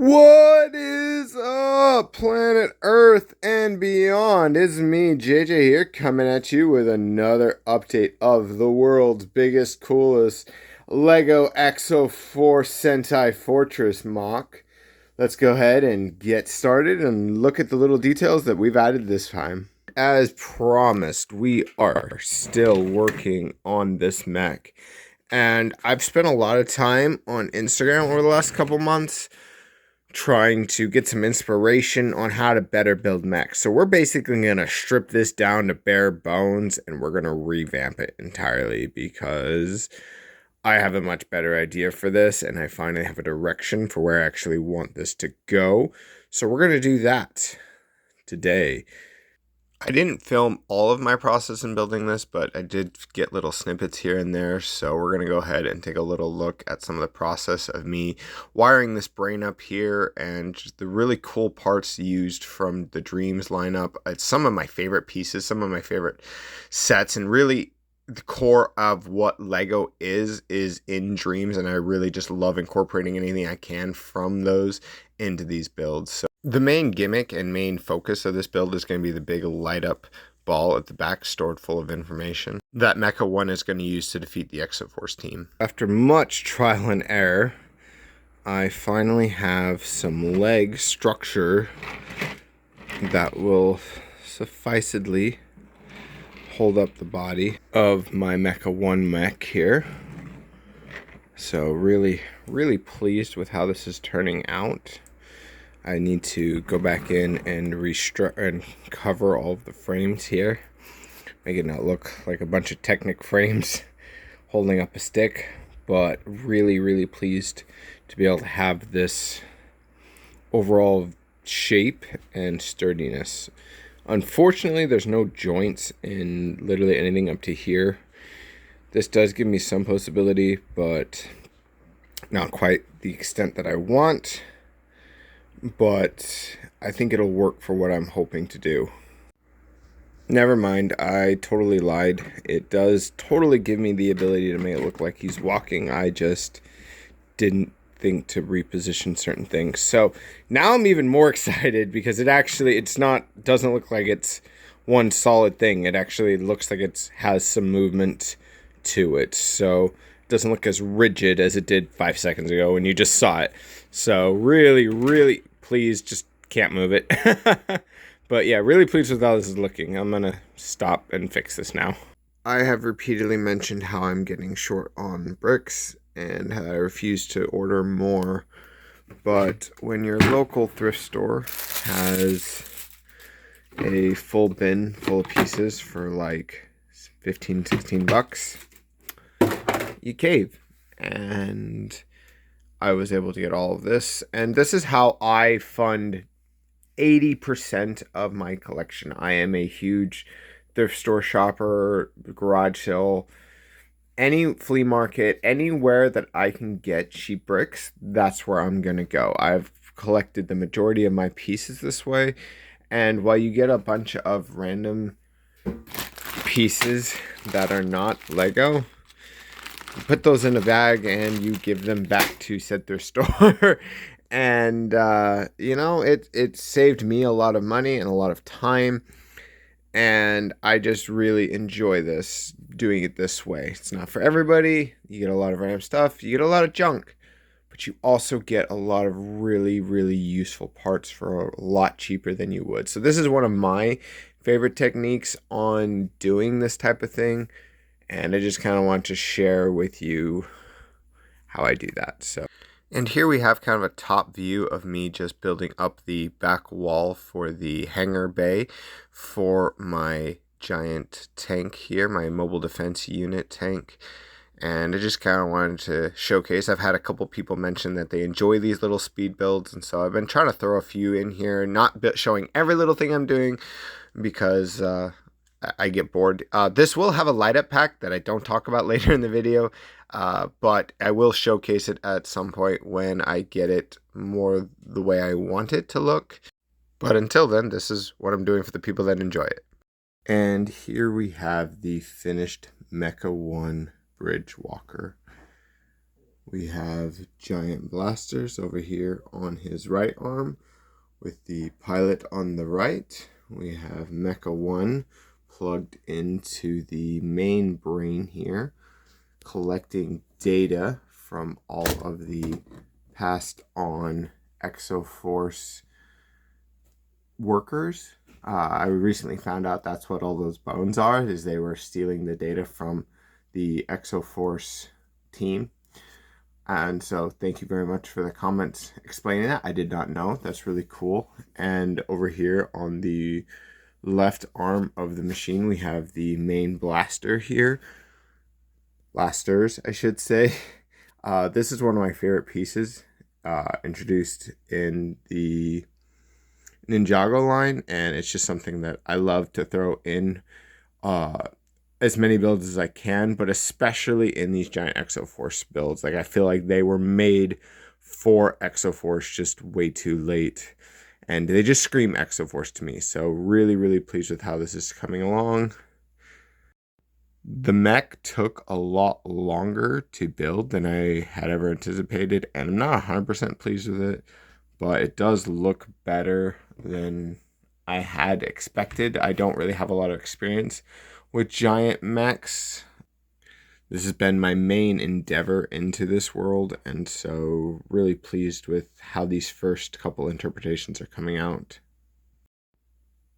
What is up, planet Earth and beyond? It's me, JJ, here, coming at you with another update of the world's biggest, coolest Lego Exo-force Sentai Fortress MOC. Let's go ahead and get started and look at the little details that we've added this time. As promised, we are still working on this mech. And I've spent a lot of time on Instagram over the last couple months trying to get some inspiration on how to better build mechs. So we're basically going to strip this down to bare bones and we're going to revamp it entirely because I have a much better idea for this and I finally have a direction for where I actually want this to go. So we're going to do that today. I didn't film all of my process in building this, but I did get little snippets here and there. So we're going to go ahead and take a little look at some of the process of me wiring this brain up here and just the really cool parts used from the Dreams lineup. It's some of my favorite pieces, some of my favorite sets, and really the core of what Lego is in Dreams. And I really just love incorporating anything I can from those into these builds. So the main gimmick and main focus of this build is going to be the big light up ball at the back stored full of information that Mecha 1 is going to use to defeat the Exo-force team. After much trial and error, I finally have some leg structure that will sufficedly hold up the body of my Mecha 1 mech here. So really pleased with how this is turning out. I need to go back in and and cover all of the frames here. Make it not look like a bunch of Technic frames holding up a stick. But really pleased to be able to have this overall shape and sturdiness. Unfortunately, there's no joints in literally anything up to here. This does give me some possibility, but not quite the extent that I want. But I think it'll work for what I'm hoping to do. Never mind, I totally lied. It does totally give me the ability to make it look like he's walking. I just didn't think to reposition certain things. So now I'm even more excited because doesn't look like it's one solid thing. It actually looks like it has some movement to it. So it doesn't look as rigid as it did 5 seconds ago when you just saw it. So really pleased, just can't move it. But yeah, really pleased with how this is looking. I'm gonna stop and fix this now. I have repeatedly mentioned how I'm getting short on bricks and how I refuse to order more. But when your local thrift store has a full bin full of pieces for like 15-16 bucks, you cave. And I was able to get all of this, and this is how I fund 80% of my collection. I am a huge thrift store shopper, garage sale, any flea market, anywhere that I can get cheap bricks, that's where I'm gonna go. I've collected the majority of my pieces this way, and while you get a bunch of random pieces that are not Lego, you put those in a bag and you give them back to said thrift store. And you know, it saved me a lot of money and a lot of time, and I just really enjoy doing it this way. It's not for everybody. You get a lot of random stuff, you get a lot of junk, but you also get a lot of really useful parts for a lot cheaper than you would. So this is one of my favorite techniques on doing this type of thing. And I just kind of want to share with you how I do that. And here we have kind of a top view of me just building up the back wall for the hangar bay for my giant tank here, my mobile defense unit tank. And I just kind of wanted to showcase. I've had a couple people mention that they enjoy these little speed builds. And so I've been trying to throw a few in here, not showing every little thing I'm doing because I get bored. This will have a light up pack that I don't talk about later in the video, but I will showcase it at some point when I get it more the way I want it to look. But until then, this is what I'm doing for the people that enjoy it. And here we have the finished Mecha 1 Bidgewalker We have giant blasters over here on his right arm with the pilot on the right. We have Mecha 1 plugged into the main brain here, collecting data from all of the passed on Exo-force workers. I recently found out that's what all those bones are, is they were stealing the data from the Exo-force team. And so thank you very much for the comments explaining that. I did not know. That's really cool. And over here on the left arm of the machine, we have the main blaster here. Blasters, I should say. This is one of my favorite pieces introduced in the Ninjago line, and it's just something that I love to throw in as many builds as I can, but especially in these giant Exo-force builds. Like, I feel like they were made for Exo-force just way too late, and they just scream Exo-force to me. So really, really pleased with how this is coming along. The mech took a lot longer to build than I had ever anticipated, and I'm not 100% pleased with it, but it does look better than I had expected. I don't really have a lot of experience with giant mechs. This has been my main endeavor into this world, and so really pleased with how these first couple interpretations are coming out.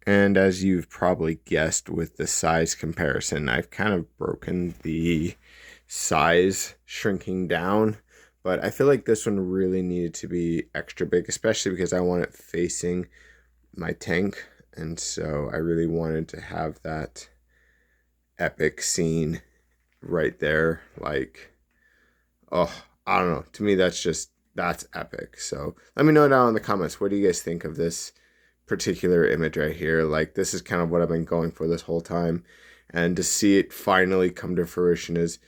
And as you've probably guessed with the size comparison, I've kind of broken the size shrinking down, but I feel like this one really needed to be extra big, especially because I want it facing my tank, and so I really wanted to have that epic scene right there. Like, oh, I don't know, to me that's epic. So let me know down in the comments, what do you guys think of this particular image right here? Like, this is kind of what I've been going for this whole time, and to see it finally come to fruition is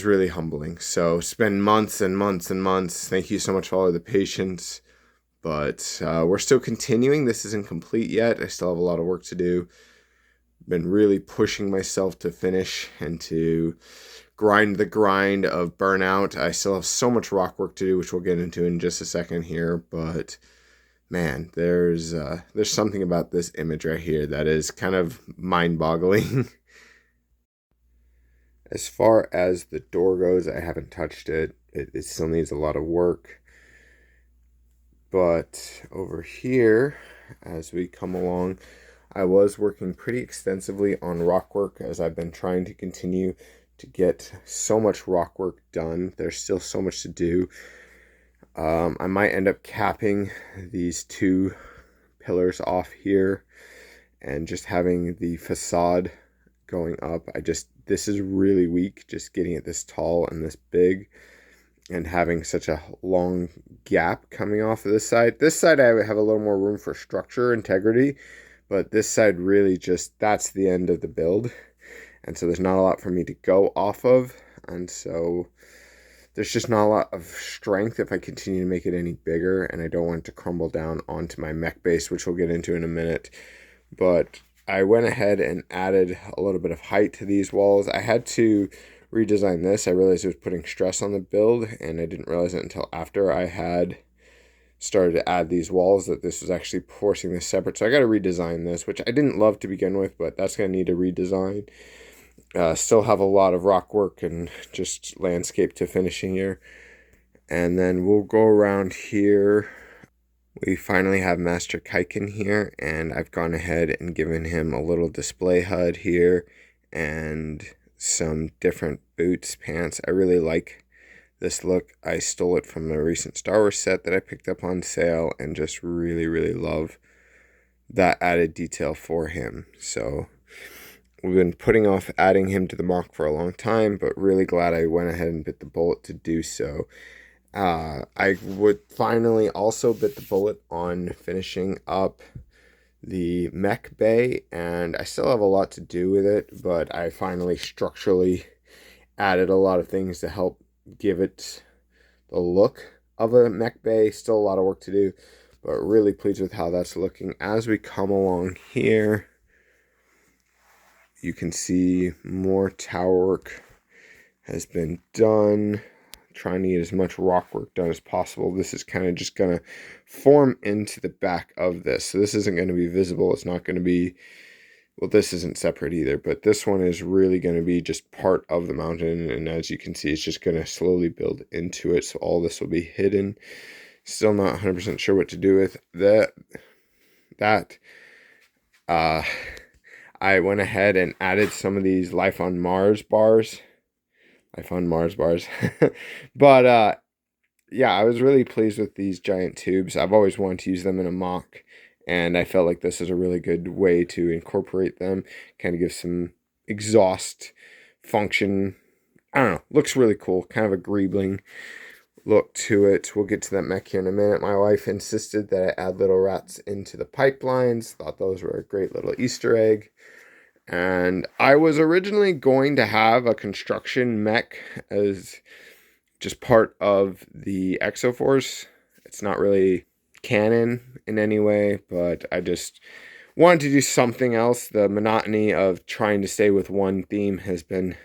really humbling. So it's been months and months and months. Thank you so much for all of the patience, but we're still continuing. This isn't complete yet. I still have a lot of work to do. Been really pushing myself to finish and to grind the grind of burnout. I still have so much rock work to do, which we'll get into in just a second here, but man, there's something about this image right here that is kind of mind-boggling. As far as the door goes, I haven't touched it. It still needs a lot of work. But over here, as we come along, I was working pretty extensively on rock work, as I've been trying to continue to get so much rock work done. There's still so much to do. I might end up capping these two pillars off here and just having the facade going up. This is really weak, just getting it this tall and this big and having such a long gap coming off of this side. This side I have a little more room for structure, integrity, but this side really just, that's the end of the build. And so there's not a lot for me to go off of. And so there's just not a lot of strength if I continue to make it any bigger, and I don't want it to crumble down onto my mech base, which we'll get into in a minute. But I went ahead and added a little bit of height to these walls. I had to redesign this. I realized it was putting stress on the build, and I didn't realize it until after I had started to add these walls that this was actually forcing this separate. So I got to redesign this, which I didn't love to begin with, but that's going to need a redesign. Still have a lot of rock work and just landscape to finishing here. And then we'll go around here. We finally have Master Kaiken here, and I've gone ahead and given him a little display HUD here and some different boots, pants. I really like this look. I stole it from a recent Star Wars set that I picked up on sale and just really, really love that added detail for him. So we've been putting off adding him to the MOC for a long time, but really glad I went ahead and bit the bullet to do so. I would finally also bit the bullet on finishing up the mech bay, and I still have a lot to do with it, but I finally structurally added a lot of things to help give it the look of a mech bay. Still a lot of work to do, but really pleased with how that's looking. As we come along here, you can see more tower work has been done. trying to get as much rock work done as possible. This is kind of just going to form into the back of this. So this isn't going to be visible. It's not going to be, well, this isn't separate either, but this one is really going to be just part of the mountain. And as you can see, it's just going to slowly build into it. So all this will be hidden. Still not 100% sure what to do with that. I went ahead and added some of these Life on Mars bars. But yeah, I was really pleased with these giant tubes. I've always wanted to use them in a MOC, and I felt like this is a really good way to incorporate them, kind of give some exhaust function. I don't know, looks really cool, kind of a greebling look to it. We'll get to that mech here in a minute. My wife insisted that I add little rats into the pipelines. Thought those were a great little Easter egg. And I was originally going to have a construction mech as just part of the Exo-force. It's not really canon in any way, but I just wanted to do something else. The monotony of trying to stay with one theme has been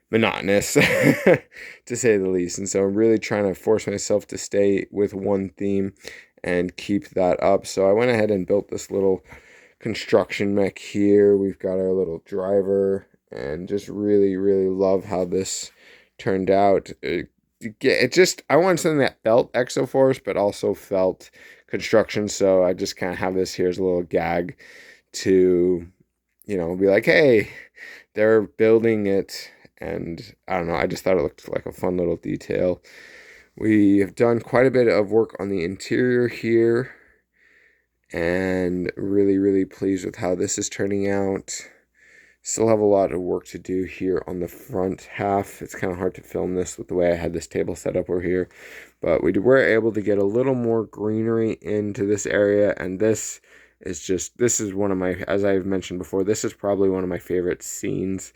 monotonous, to say the least. And so I'm really trying to force myself to stay with one theme and keep that up. So I went ahead and built this little construction mech here. We've got our little driver, and just really love how this turned out. I wanted something that felt Exo-force but also felt construction, so I just kind of have this here as a little gag to, you know, be like, hey, they're building it. And I don't know, I just thought it looked like a fun little detail. We have done quite a bit of work on the interior here, and really pleased with how this is turning out. Still have a lot of work to do here on the front half. It's kind of hard to film this with the way I had this table set up over here, but we were able to get a little more greenery into this area, and this is one of my, as I've mentioned before, this is probably one of my favorite scenes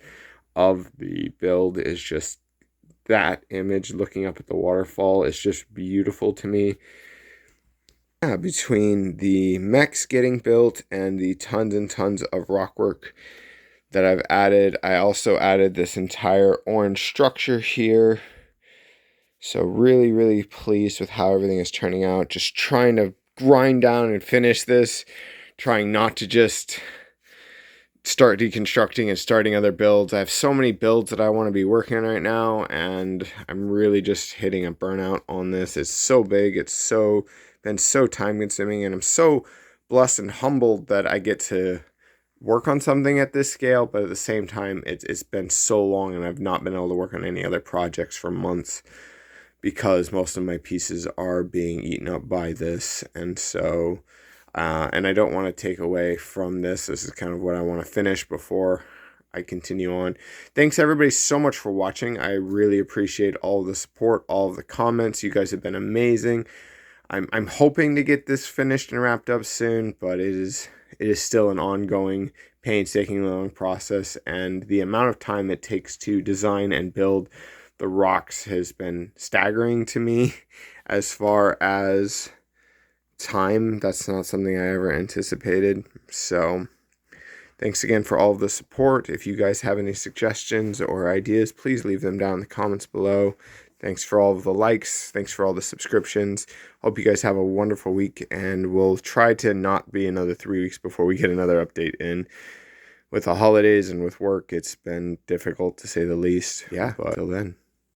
of the build. Is just that image looking up at the waterfall is just beautiful to me. Between the mechs getting built and the tons and tons of rock work that I've added, I also added this entire orange structure here. So really pleased with how everything is turning out. Just trying to grind down and finish this, trying not to just start deconstructing and starting other builds. I have so many builds that I want to be working on right now, and I'm really just hitting a burnout on this. It's so big, it's been so time consuming, and I'm so blessed and humbled that I get to work on something at this scale, but at the same time it's been so long, and I've not been able to work on any other projects for months because most of my pieces are being eaten up by this. And so and I don't want to take away from this. This is kind of what I want to finish before I continue on. Thanks everybody so much for watching. I really appreciate all of the support, all of the comments. You guys have been amazing. I'm hoping to get this finished and wrapped up soon, but it is still an ongoing, painstaking, long process, and the amount of time it takes to design and build the rocks has been staggering to me. As far as time, that's not something I ever anticipated. So thanks again for all of the support. If you guys have any suggestions or ideas, please leave them down in the comments below. Thanks for all of the likes. Thanks for all the subscriptions. Hope you guys have a wonderful week, and we'll try to not be another 3 weeks before we get another update in. With the holidays and with work, it's been difficult to say the least. Yeah, but till then.